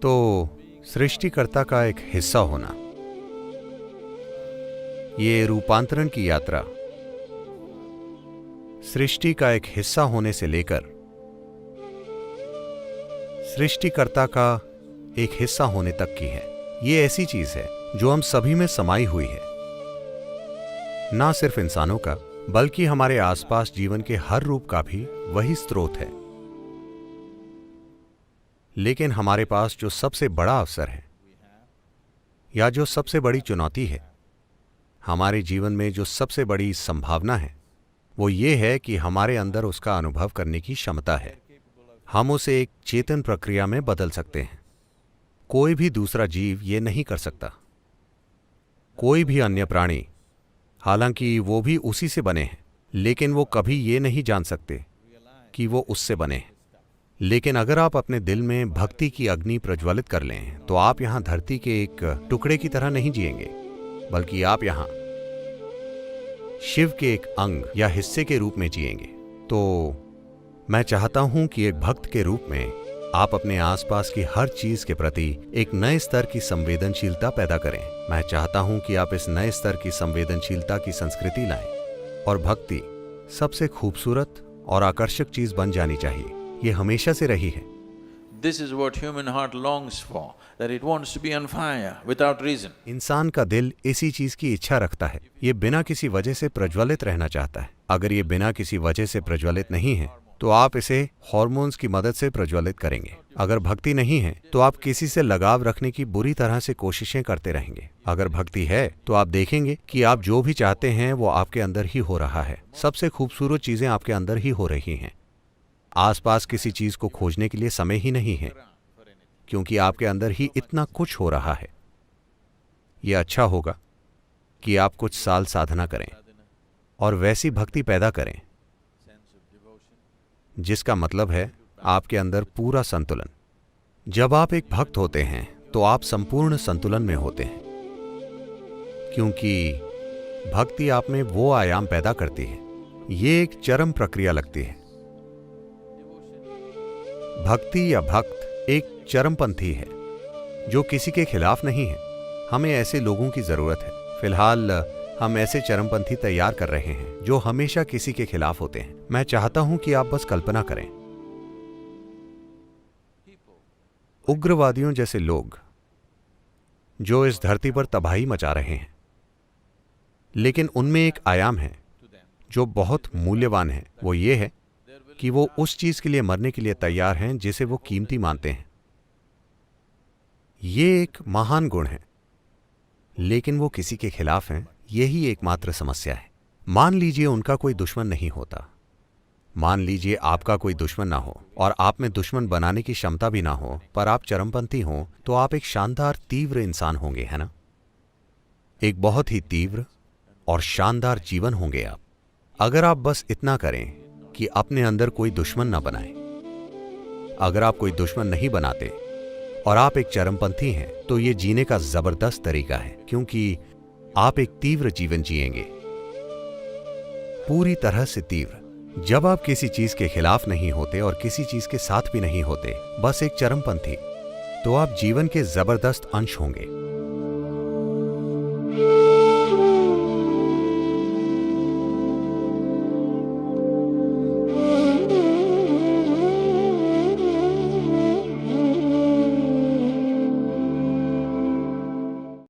तो सृष्टिकर्ता का एक हिस्सा होना, ये रूपांतरण की यात्रा सृष्टि का एक हिस्सा होने से लेकर सृष्टिकर्ता का एक हिस्सा होने तक की है। ये ऐसी चीज है जो हम सभी में समाई हुई है, ना सिर्फ इंसानों का बल्कि हमारे आसपास जीवन के हर रूप का भी वही स्रोत है। लेकिन हमारे पास जो सबसे बड़ा अवसर है या जो सबसे बड़ी चुनौती है, हमारे जीवन में जो सबसे बड़ी संभावना है, वो ये है कि हमारे अंदर उसका अनुभव करने की क्षमता है। हम उसे एक चेतन प्रक्रिया में बदल सकते हैं। कोई भी दूसरा जीव ये नहीं कर सकता। कोई भी अन्य प्राणी, हालांकि वो भी उसी से बने हैं, लेकिन वो कभी ये नहीं जान सकते कि वो उससे बने हैं। लेकिन अगर आप अपने दिल में भक्ति की अग्नि प्रज्वलित कर लें तो आप यहां धरती के एक टुकड़े की तरह नहीं जिएंगे, बल्कि आप यहां शिव के एक अंग या हिस्से के रूप में जिएंगे। तो मैं चाहता हूं कि एक भक्त के रूप में आप अपने आसपास की हर चीज के प्रति एक नए स्तर की संवेदनशीलता पैदा करें। मैं चाहता हूं कि आप इस नए स्तर की संवेदनशीलता की संस्कृति लाएं और भक्ति सबसे खूबसूरत और आकर्षक चीज बन जानी चाहिए। ये हमेशा से रही है। This is what human heart longs for, that it wants to be on fire without reason. इंसान का दिल इसी चीज की इच्छा रखता है। ये बिना किसी वजह से प्रज्वलित रहना चाहता है। अगर ये बिना किसी वजह से प्रज्वलित नहीं है तो आप इसे हार्मोन्स की मदद से प्रज्वलित करेंगे। अगर भक्ति नहीं है तो आप किसी से लगाव रखने की बुरी तरह से कोशिशें करते रहेंगे। अगर भक्ति है तो आप देखेंगे कि आप जो भी चाहते हैं वो आपके अंदर ही हो रहा है। सबसे खूबसूरत चीजें आपके अंदर ही हो रही हैं। आसपास किसी चीज को खोजने के लिए समय ही नहीं है, क्योंकि आपके अंदर ही इतना कुछ हो रहा है। यह अच्छा होगा कि आप कुछ साल साधना करें और वैसी भक्ति पैदा करें जिसका मतलब है आपके अंदर पूरा संतुलन। जब आप एक भक्त होते हैं तो आप संपूर्ण संतुलन में होते हैं, क्योंकि भक्ति आप में वो आयाम पैदा करती है। ये एक चरम प्रक्रिया लगती है। भक्ति या भक्त एक चरमपंथी है जो किसी के खिलाफ नहीं है। हमें ऐसे लोगों की जरूरत है। फिलहाल हम ऐसे चरमपंथी तैयार कर रहे हैं जो हमेशा किसी के खिलाफ होते हैं। मैं चाहता हूं कि आप बस कल्पना करें, उग्रवादियों जैसे लोग जो इस धरती पर तबाही मचा रहे हैं, लेकिन उनमें एक आयाम है जो बहुत मूल्यवान है। वो ये है कि वो उस चीज के लिए मरने के लिए तैयार हैं जिसे वो कीमती मानते हैं। ये एक महान गुण है, लेकिन वो किसी के खिलाफ हैं। यही एकमात्र समस्या है। मान लीजिए उनका कोई दुश्मन नहीं होता। मान लीजिए आपका कोई दुश्मन ना हो और आप में दुश्मन बनाने की क्षमता भी ना हो, पर आप चरमपंथी हों, तो आप एक शानदार तीव्र इंसान होंगे, है ना? एक बहुत ही तीव्र और शानदार जीवन होंगे आप, अगर आप बस इतना करें कि अपने अंदर कोई दुश्मन ना बनाएं। अगर आप कोई दुश्मन नहीं बनाते और आप एक चरमपंथी हैं, तो ये जीने का जबरदस्त तरीका है, क्योंकि आप एक तीव्र जीवन जिएंगे, पूरी तरह से तीव्र। जब आप किसी चीज के खिलाफ नहीं होते और किसी चीज के साथ भी नहीं होते, बस एक चरमपंथी, तो आप जीवन के जबरदस्त अंश होंगे।